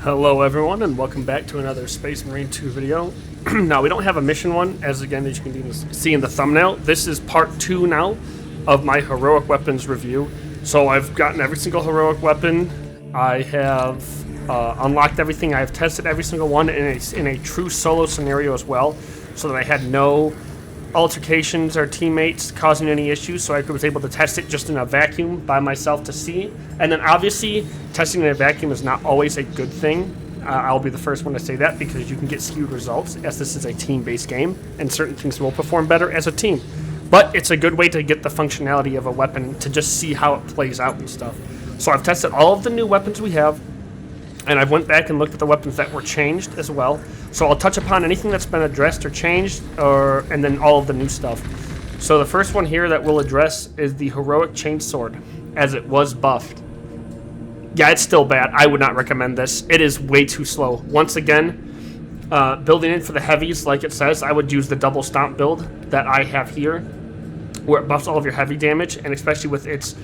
Hello everyone, and welcome back to another Space Marine 2 video. Now, we don't have a mission one, as you can see in the thumbnail. This is part 2 now of my heroic weapons review. So I've gotten every single heroic weapon. I have unlocked everything. I have tested every single one in a true solo scenario as well, so that I had no altercations or teammates causing any issues, so I was able to test it just in a vacuum by myself to see. And then obviously testing in a vacuum is not always a good thing. I'll be the first one to say that, because you can get skewed results, as this is a team-based game and certain things will perform better as a team. But it's a good way to get the functionality of a weapon, to just see how it plays out and stuff. So I've tested all of the new weapons we have, and I've went back and looked at the weapons that were changed as well. So I'll touch upon anything that's been addressed or changed, and then all of the new stuff. So the first one here that we'll address is the heroic Chainsword, as it was buffed. Yeah, it's still bad. I would not recommend this. It is way too slow. Once again, building in for the heavies, like it says, I would use the double stomp build that I have here, where it buffs all of your heavy damage, and especially with its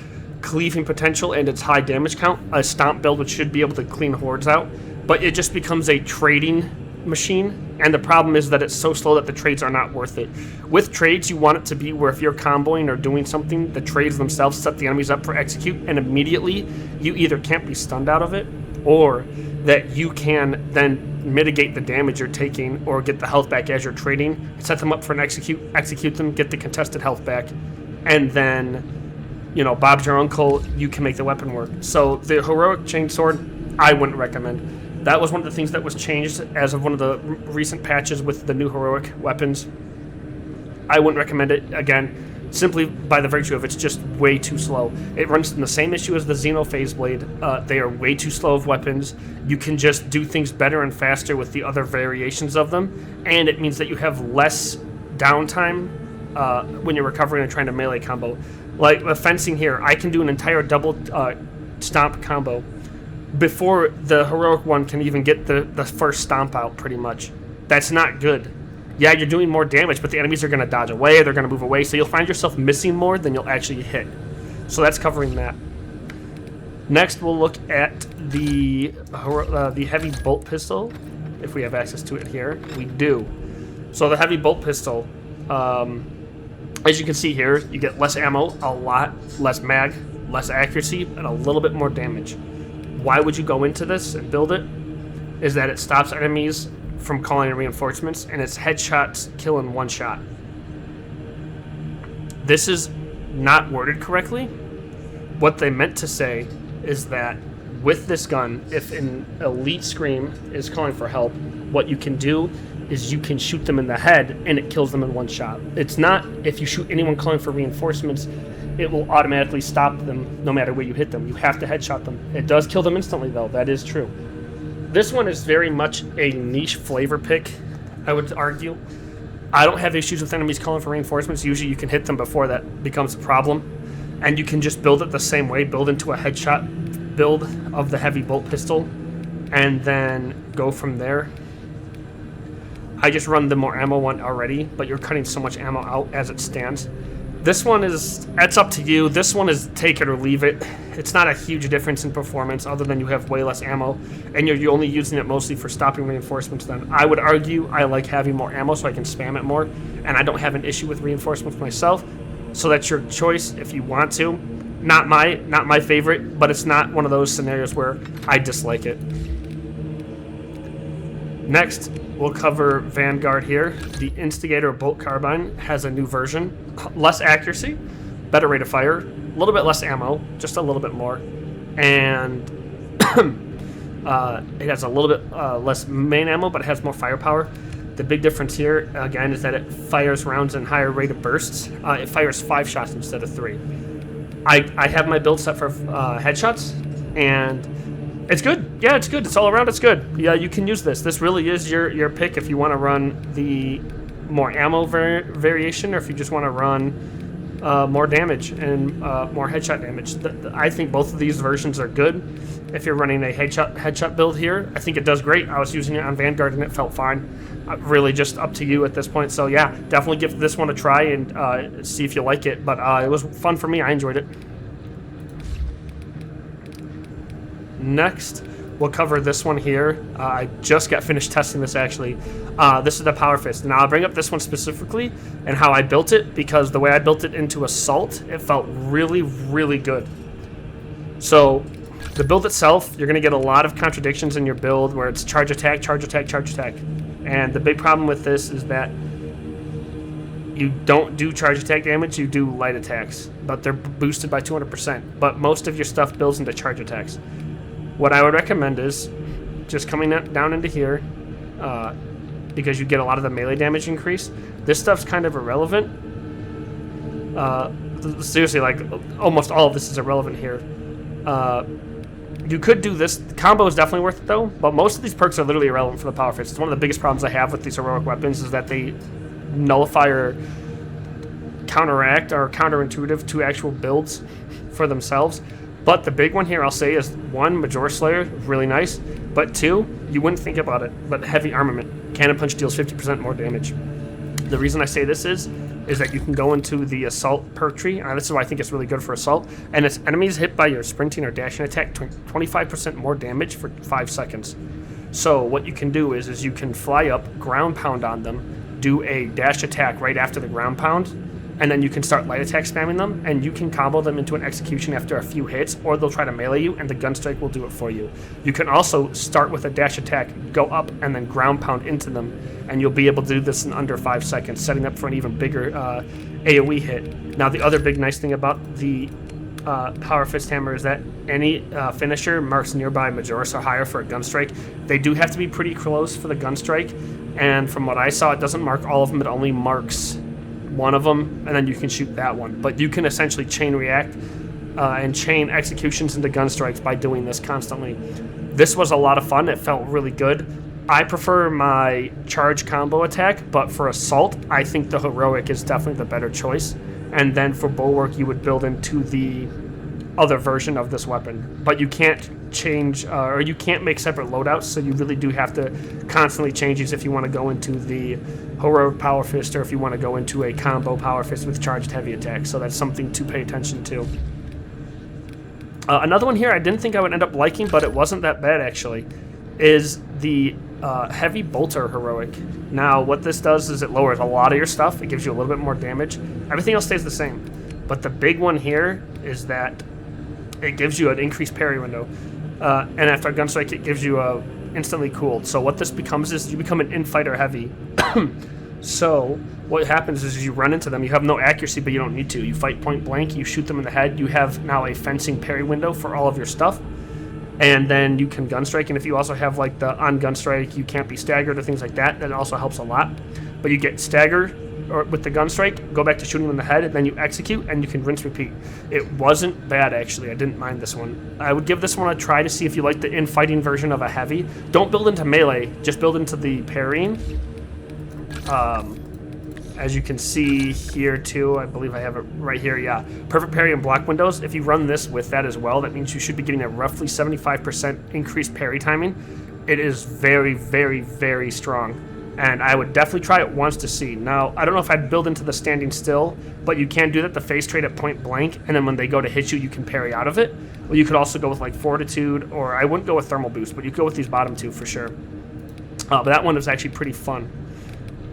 cleaving potential and its high damage count, a stomp build which should be able to clean hordes out. But it just becomes a trading machine, and the problem is that it's so slow that the trades are not worth it. With trades, you want it to be where if you're comboing or doing something, the trades themselves set the enemies up for execute, and immediately you either can't be stunned out of it, or that you can then mitigate the damage you're taking or get the health back as you're trading, set them up for an execute them, get the contested health back, and then, you know, Bob's your uncle, you can make the weapon work. So the heroic Chainsword, I wouldn't recommend. That was one of the things that was changed as of one of the recent patches with the new heroic weapons. I wouldn't recommend it again, simply by the virtue of it's just way too slow. It runs in the same issue as the Xeno Phase Blade. They are way too slow of weapons. You can just do things better and faster with the other variations of them, and it means that you have less downtime when you're recovering and trying to melee combo. Like with fencing here, I can do an entire double stomp combo before the heroic one can even get the first stomp out, pretty much. That's not good. Yeah, you're doing more damage, but the enemies are going to dodge away, they're going to move away, so you'll find yourself missing more than you'll actually hit. So that's covering that. Next, we'll look at the heavy bolt pistol, if we have access to it here. We do. So the heavy bolt pistol, as you can see here, you get less ammo, a lot less mag, less accuracy, and a little bit more damage. Why would you go into this and build it? Is that it stops enemies from calling in reinforcements, and its headshots kill in one shot. This is not worded correctly. What they meant to say is that with this gun, if an elite scream is calling for help, what you can do is you can shoot them in the head and it kills them in one shot. It's not if you shoot anyone calling for reinforcements, it will automatically stop them no matter where you hit them. You have to headshot them. It does kill them instantly though, that is true. This one is very much a niche flavor pick, I would argue. I don't have issues with enemies calling for reinforcements. Usually you can hit them before that becomes a problem. And you can just build it the same way, build into a headshot build of the heavy bolt pistol, and then go from there. I just run the more ammo one already, but you're cutting so much ammo out as it stands. This one is, that's up to you. This one is take it or leave it. It's not a huge difference in performance other than you have way less ammo, and you're only using it mostly for stopping reinforcements then. I would argue I like having more ammo so I can spam it more, and I don't have an issue with reinforcements myself, so that's your choice if you want to. Not my favorite, but it's not one of those scenarios where I dislike it. Next, we'll cover Vanguard here. The Instigator Bolt Carbine has a new version. Less accuracy, better rate of fire, a little bit less ammo, just a little bit more. And it has a little bit less main ammo, but it has more firepower. The big difference here, again, is that it fires rounds in higher rate of bursts. It fires 5 shots instead of 3. I have my build set for headshots, and it's good. Yeah, it's good. It's all around. It's good. Yeah, you can use this. This really is your pick if you want to run the more ammo variation, or if you just want to run more damage and more headshot damage. I think both of these versions are good. If you're running a headshot build here, I think it does great. I was using it on Vanguard and it felt fine. Really just up to you at this point. So yeah, definitely give this one a try and see if you like it. But it was fun for me. I enjoyed it. Next, we'll cover this one here. I just got finished testing this, actually. This is the Power Fist. Now, I'll bring up this one specifically and how I built it, because the way I built it into Assault, it felt really, really good. So, the build itself, you're going to get a lot of contradictions in your build where it's charge attack, charge attack, charge attack. And the big problem with this is that you don't do charge attack damage, you do light attacks, but they're boosted by 200%. But most of your stuff builds into charge attacks. What I would recommend is just coming down into here, because you get a lot of the melee damage increase. This stuff's kind of irrelevant. Seriously, like almost all of this is irrelevant here. You could do this. The combo is definitely worth it though, but most of these perks are literally irrelevant for the Power Fist. It's one of the biggest problems I have with these heroic weapons is that they nullify or counteract or counterintuitive to actual builds for themselves. But the big one here I'll say is, one, Major Slayer, really nice, but two, you wouldn't think about it, but heavy armament. Cannon Punch deals 50% more damage. The reason I say this is that you can go into the Assault perk tree, and this is why I think it's really good for Assault, and it's enemies hit by your sprinting or dashing attack 25% more damage for 5 seconds. So what you can do is you can fly up, ground pound on them, do a dash attack right after the ground pound, and then you can start light attack spamming them, and you can combo them into an execution after a few hits, or they'll try to melee you, and the gun strike will do it for you. You can also start with a dash attack, go up, and then ground pound into them, and you'll be able to do this in under 5 seconds, setting up for an even bigger AoE hit. Now, the other big nice thing about the Power Fist Hammer is that any finisher marks nearby Majoris or higher for a gun strike. They do have to be pretty close for the gun strike, and from what I saw, it doesn't mark all of them, it only marks one of them, and then you can shoot that one. But you can essentially chain react and chain executions into gun strikes by doing this constantly. This was a lot of fun. It felt really good. I prefer my charge combo attack, but for Assault, I think the Heroic is definitely the better choice. And then for Bulwark, you would build into the other version of this weapon. But you can't change, or you can't make separate loadouts, so you really do have to constantly change these if you want to go into the Heroic Power Fist, or if you want to go into a combo Power Fist with charged heavy attack. So that's something to pay attention to. Another one here I didn't think I would end up liking, but it wasn't that bad actually, is the Heavy Bolter Heroic. Now what this does is it lowers a lot of your stuff. It gives you a little bit more damage. Everything else stays the same. But the big one here is that it gives you an increased parry window. And after a gun strike, it gives you a instantly cooled. So what this becomes is you become an in-fighter heavy. So what happens is you run into them. You have no accuracy, but you don't need to. You fight point blank. You shoot them in the head. You have now a fencing parry window for all of your stuff. And then you can gun strike. And if you also have like the on gun strike, you can't be staggered or things like that. That also helps a lot. But you get staggered or with the gun strike, go back to shooting them in the head, and then you execute, and you can rinse repeat. It wasn't bad, actually. I didn't mind this one. I would give this one a try to see if you like the in-fighting version of a heavy. Don't build into melee, just build into the parrying. As you can see here, too, I believe I have it right here, yeah. Perfect parry and block windows. If you run this with that as well, that means you should be getting a roughly 75% increased parry timing. It is very, very, very strong. And I would definitely try it once to see. Now, I don't know if I'd build into the standing still, but you can do that, the face trade at point blank, and then when they go to hit you, you can parry out of it. Or you could also go with like Fortitude, or I wouldn't go with Thermal Boost, but you could go with these bottom two for sure. But that one was actually pretty fun.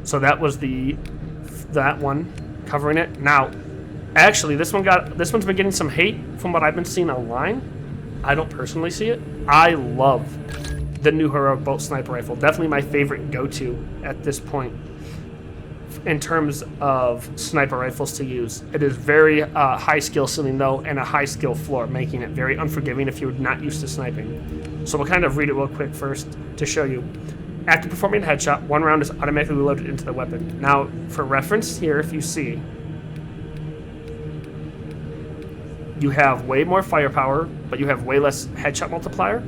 So that was that one, covering it. Now, actually, this one's been getting some hate from what I've been seeing online. I don't personally see it. I love the new Heroic Bolt Sniper Rifle. Definitely my favorite go-to at this point in terms of sniper rifles to use. It is very high skill ceiling though, and a high skill floor, making it very unforgiving if you're not used to sniping. So we'll kind of read it real quick first to show you. After performing a headshot, one round is automatically reloaded into the weapon. Now, for reference here, if you see, you have way more firepower, but you have way less headshot multiplier.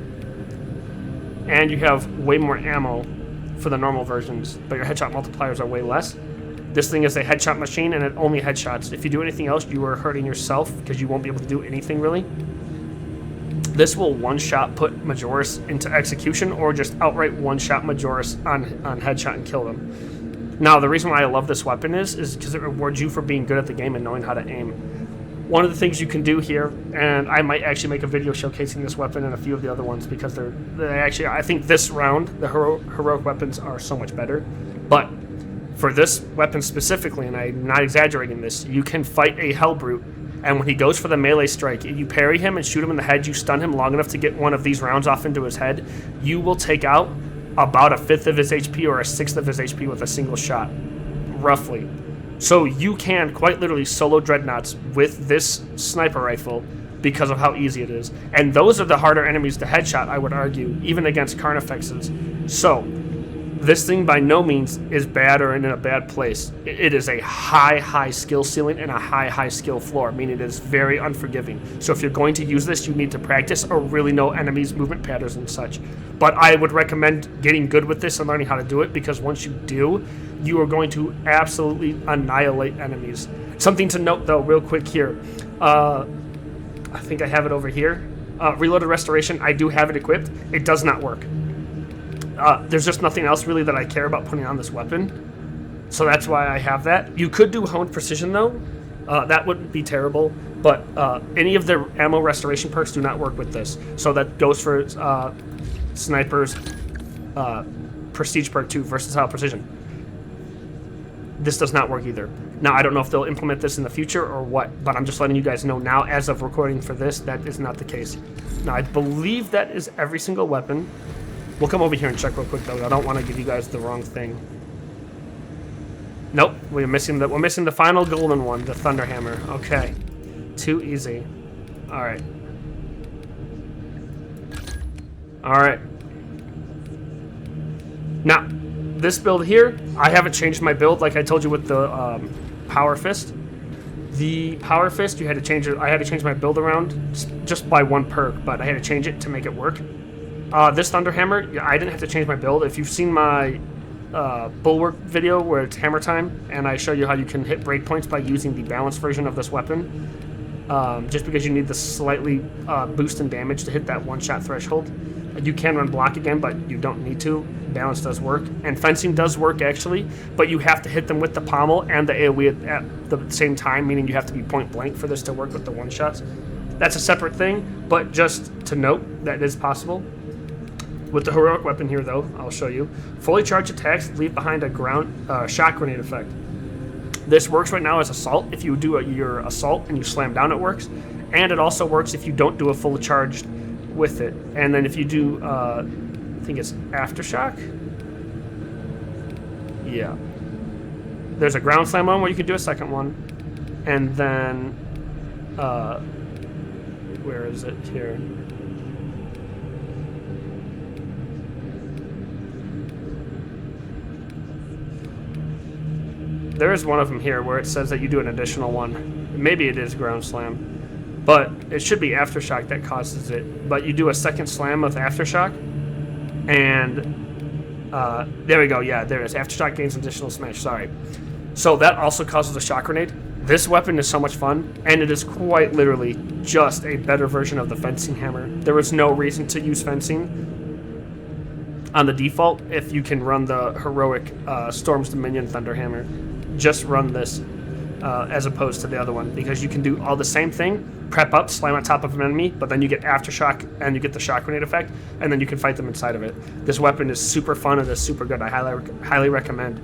And you have way more ammo for the normal versions, but your headshot multipliers are way less. This thing is a headshot machine, and it only headshots. If you do anything else, you are hurting yourself because you won't be able to do anything really. This will one-shot put Majoris into execution, or just outright one-shot Majoris on headshot and kill them. Now, the reason why I love this weapon is because it rewards you for being good at the game and knowing how to aim. One of the things you can do here, and I might actually make a video showcasing this weapon and a few of the other ones because they're actually, I think this round, the heroic weapons are so much better. But for this weapon specifically, and I'm not exaggerating this, you can fight a Hellbrute, and when he goes for the melee strike, you parry him and shoot him in the head, you stun him long enough to get one of these rounds off into his head, you will take out about a fifth of his HP or a sixth of his HP with a single shot, roughly. So you can quite literally solo dreadnoughts with this sniper rifle because of how easy it is. And those are the harder enemies to headshot, I would argue, even against Carnifexes. So this thing by no means is bad or in a bad place. It is a high skill ceiling and a high skill floor, meaning it is very unforgiving. So if you're going to use this, you need to practice or really know enemies' movement patterns and such. But I would recommend getting good with this and learning how to do it, because once you do, you are going to absolutely annihilate enemies. Something to note, though, real quick here. I think I have it over here. Reloaded Restoration, I do have it equipped. It does not work. There's just nothing else really that I care about putting on this weapon. So that's why I have that. You could do Honed Precision, though. That wouldn't be terrible. But any of the ammo restoration perks do not work with this. So that goes for Snipers, Prestige perk 2, Versatile Precision. This does not work either. Now, I don't know if they'll implement this in the future or what, but I'm just letting you guys know now, as of recording for this, that is not the case. Now, I believe that is every single weapon. We'll come over here and check real quick, though. I don't want to give you guys the wrong thing. Nope, we're missing the final golden one, the Thunderhammer. Okay, too easy. All right. Now, this build here, I haven't changed my build like I told you with the Power Fist. The Power Fist, I had to change my build around just by one perk, but I had to change it to make it work. This Thunderhammer, I didn't have to change my build. If you've seen my Bulwark video where it's hammer time, and I show you how you can hit breakpoints by using the balanced version of this weapon, just because you need the slightly boost in damage to hit that one-shot threshold. You can run block again, but you don't need to. Balance does work, and fencing does work actually, but you have to hit them with the pommel and the AoE at the same time, meaning you have to be point blank for this to work with the one-shots. That's a separate thing, but just to note that it is possible. With the heroic weapon here, though, I'll show you. Fully charged attacks leave behind a shock grenade effect. This works right now as assault. If you do your assault and you slam down, it works. And it also works if you don't do a full charged with it. And then if you do, I think it's aftershock. Yeah. There's a ground slam one where you can do a second one. And then, where is it here? There is one of them here where it says that you do an additional one. Maybe it is ground slam, but it should be aftershock that causes it. But you do a second slam with aftershock, and there we go. Yeah, there it is. Aftershock gains additional smash. Sorry. So that also causes a shock grenade. This weapon is so much fun, and it is quite literally just a better version of the fencing hammer. There was no reason to use fencing on the default if you can run the heroic Storm's Dominion Thunderhammer. Just run this as opposed to the other one, because you can do all the same thing, prep up, slam on top of an enemy, but then you get aftershock and you get the shock grenade effect, and then you can fight them inside of it. This weapon is super fun and is super good. I highly recommend.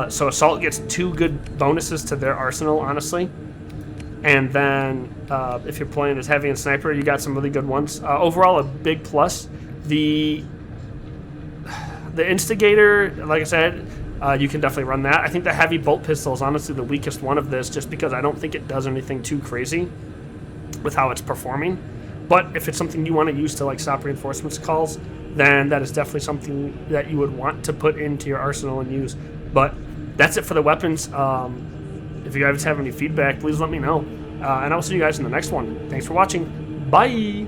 So Assault gets 2 good bonuses to their arsenal, honestly. And then if you're playing as Heavy and Sniper, you got some really good ones. Overall, a big plus. The Instigator, like I said, you can definitely run that. I think the Heavy Bolt Pistol is honestly the weakest one of this, just because I don't think it does anything too crazy with how it's performing. But if it's something you want to use to like stop reinforcements calls, then that is definitely something that you would want to put into your arsenal and use. But that's it for the weapons. If you guys have any feedback, please let me know. And I'll see you guys in the next one. Thanks for watching. Bye!